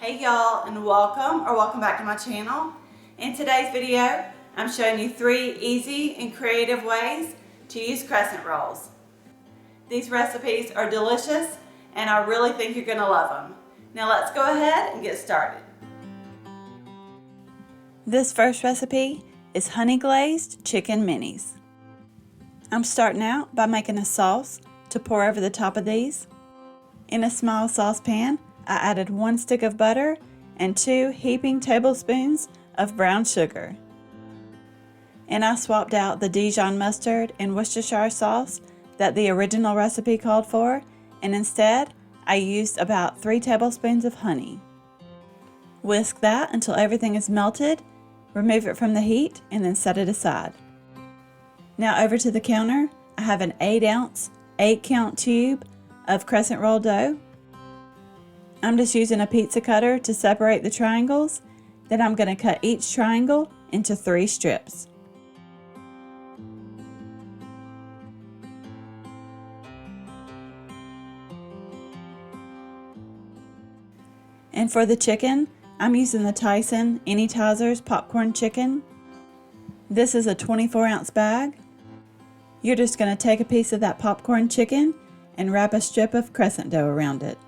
Hey y'all, and welcome back to my channel. In today's video, I'm showing you 3 easy and creative ways to use crescent rolls. These recipes are delicious and I really think you're going to love them. Now let's go ahead and get started. This first recipe is honey glazed chicken minis. I'm starting out by making a sauce to pour over the top of these. In a small saucepan, I added 1 stick of butter and 2 heaping tablespoons of brown sugar. And I swapped out the Dijon mustard and Worcestershire sauce that the original recipe called for, and instead I used about 3 tablespoons of honey. Whisk that until everything is melted, remove it from the heat, and then set it aside. Now over to the counter, I have an 8-ounce, 8-count tube of crescent roll dough. I'm just using a pizza cutter to separate the triangles. Then I'm going to cut each triangle into 3 strips. And for the chicken, I'm using the Tyson Anytizers popcorn chicken. This is a 24-ounce bag. You're just going to take a piece of that popcorn chicken and wrap a strip of crescent dough around it.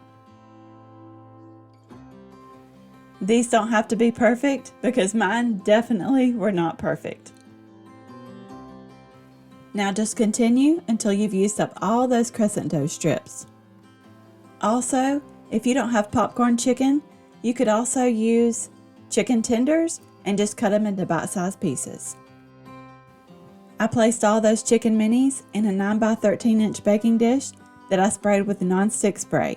These don't have to be perfect because mine definitely were not perfect. Now just continue until you've used up all those crescent dough strips. Also, if you don't have popcorn chicken, you could also use chicken tenders and just cut them into bite-sized pieces. I placed all those chicken minis in a 9x13-inch baking dish that I sprayed with non-stick spray.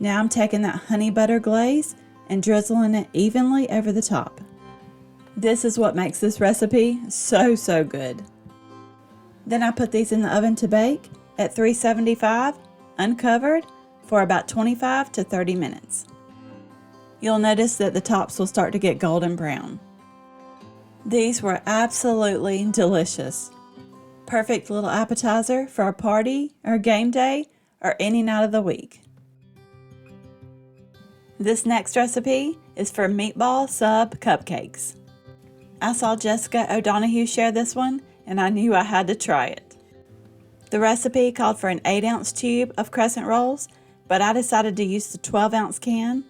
Now I'm taking that honey butter glaze and drizzling it evenly over the top. This is what makes this recipe so good. Then I put these in the oven to bake at 375, uncovered, for about 25 to 30 minutes. You'll notice that the tops will start to get golden brown. These were absolutely delicious. Perfect little appetizer for a party or game day or any night of the week. This next recipe is for Meatball Sub Cupcakes. I saw Jessica O'Donoghue share this one and I knew I had to try it. The recipe called for an 8-ounce tube of crescent rolls, but I decided to use the 12-ounce can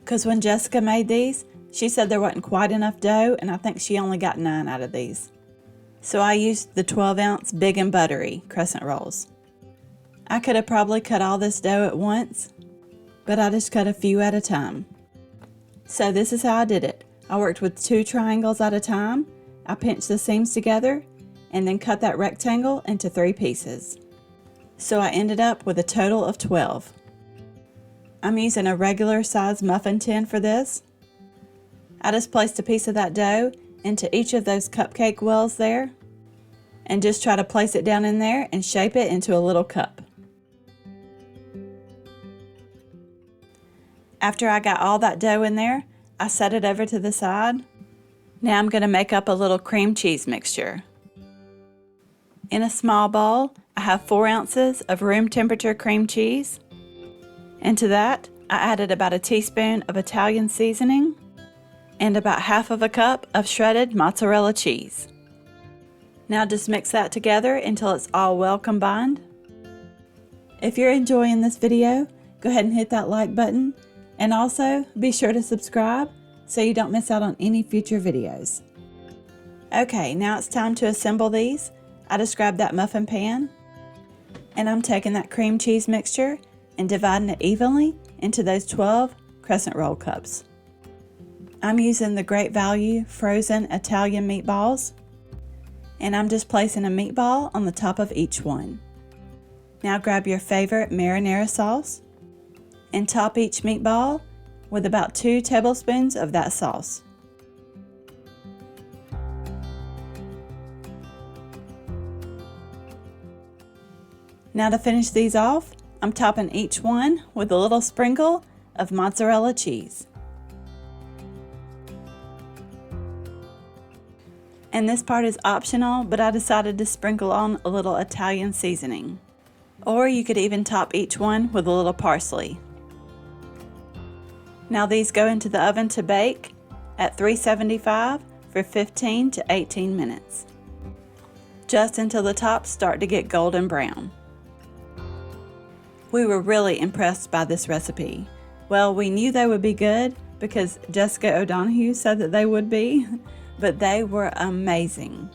because when Jessica made these, she said there wasn't quite enough dough and I think she only got 9 out of these. So I used the 12-ounce big and buttery crescent rolls. I could have probably cut all this dough at once, but I just cut a few at a time. So this is how I did it. I worked with 2 triangles at a time. I pinched the seams together and then cut that rectangle into 3 pieces. So I ended up with a total of 12. I'm using a regular size muffin tin for this. I just placed a piece of that dough into each of those cupcake wells there and just try to place it down in there and shape it into a little cup. After I got all that dough in there, I set it over to the side. Now I'm going to make up a little cream cheese mixture. In a small bowl, I have 4 ounces of room temperature cream cheese. And to that, I added about a teaspoon of Italian seasoning and about half of a cup of shredded mozzarella cheese. Now just mix that together until it's all well combined. If you're enjoying this video, go ahead and hit that like button. And also, be sure to subscribe so you don't miss out on any future videos. Okay, now it's time to assemble these. I just grabbed that muffin pan, and I'm taking that cream cheese mixture and dividing it evenly into those 12 crescent roll cups. I'm using the Great Value frozen Italian meatballs, and I'm just placing a meatball on the top of each one. Now grab your favorite marinara sauce and top each meatball with about 2 tablespoons of that sauce. Now to finish these off, I'm topping each one with a little sprinkle of mozzarella cheese. And this part is optional, but I decided to sprinkle on a little Italian seasoning. Or you could even top each one with a little parsley. Now these go into the oven to bake at 375 for 15 to 18 minutes. Just until the tops start to get golden brown. We were really impressed by this recipe. Well, we knew they would be good because Jessica O'Donoghue said that they would be, but they were amazing.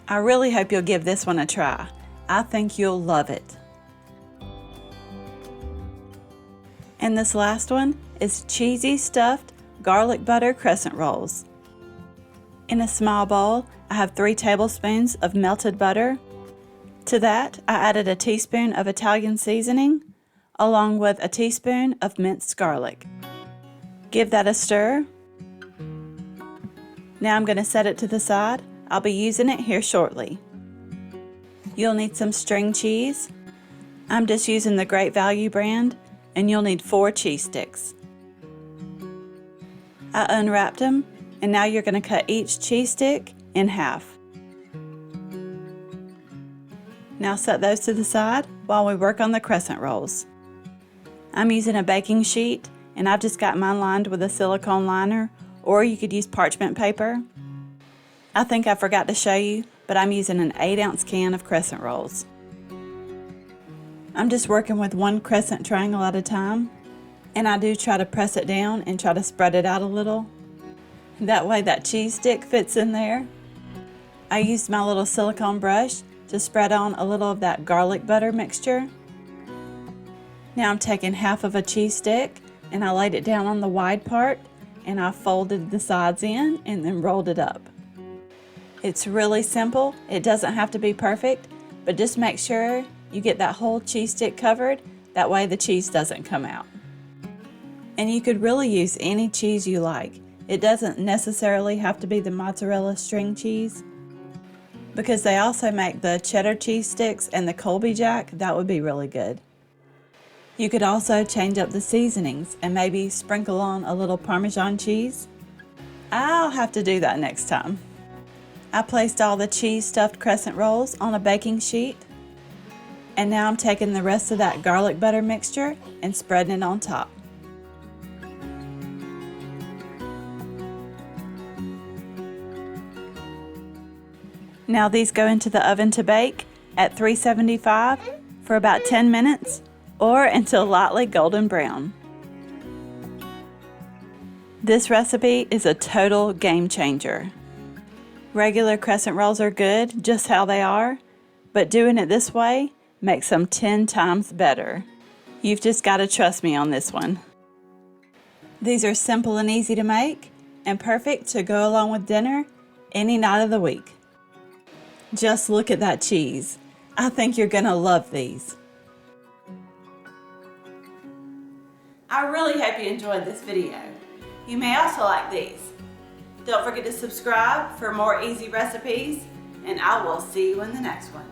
I really hope you'll give this one a try. I think you'll love it. And this last one is cheesy stuffed garlic butter crescent rolls. In a small bowl, I have 3 tablespoons of melted butter. To that, I added a teaspoon of Italian seasoning, along with a teaspoon of minced garlic. Give that a stir. Now I'm going to set it to the side. I'll be using it here shortly. You'll need some string cheese. I'm just using the Great Value brand, and you'll need 4 cheese sticks. I unwrapped them, and now you're going to cut each cheese stick in half. Now set those to the side while we work on the crescent rolls. I'm using a baking sheet, and I've just got mine lined with a silicone liner, or you could use parchment paper. I think I forgot to show you, but I'm using an 8-ounce can of crescent rolls. I'm just working with one crescent triangle at a time, and I do try to press it down and try to spread it out a little. That way that cheese stick fits in there. I used my little silicone brush to spread on a little of that garlic butter mixture. Now I'm taking half of a cheese stick and I laid it down on the wide part and I folded the sides in and then rolled it up. It's really simple. It doesn't have to be perfect, but just make sure you get that whole cheese stick covered. That way the cheese doesn't come out. And you could really use any cheese you like. It doesn't necessarily have to be the mozzarella string cheese, because they also make the cheddar cheese sticks and the Colby Jack. That would be really good. You could also change up the seasonings and maybe sprinkle on a little Parmesan cheese. I'll have to do that next time. I placed all the cheese stuffed crescent rolls on a baking sheet, and now I'm taking the rest of that garlic butter mixture and spreading it on top. Now these go into the oven to bake at 375 for about 10 minutes or until lightly golden brown. This recipe is a total game changer. Regular crescent rolls are good just how they are, but doing it this way makes them 10 times better. You've just got to trust me on this one. These are simple and easy to make and perfect to go along with dinner any night of the week. Just look at that cheese. I think you're gonna love these. I really hope you enjoyed this video. You may also like these. Don't forget to subscribe for more easy recipes, and I will see you in the next one.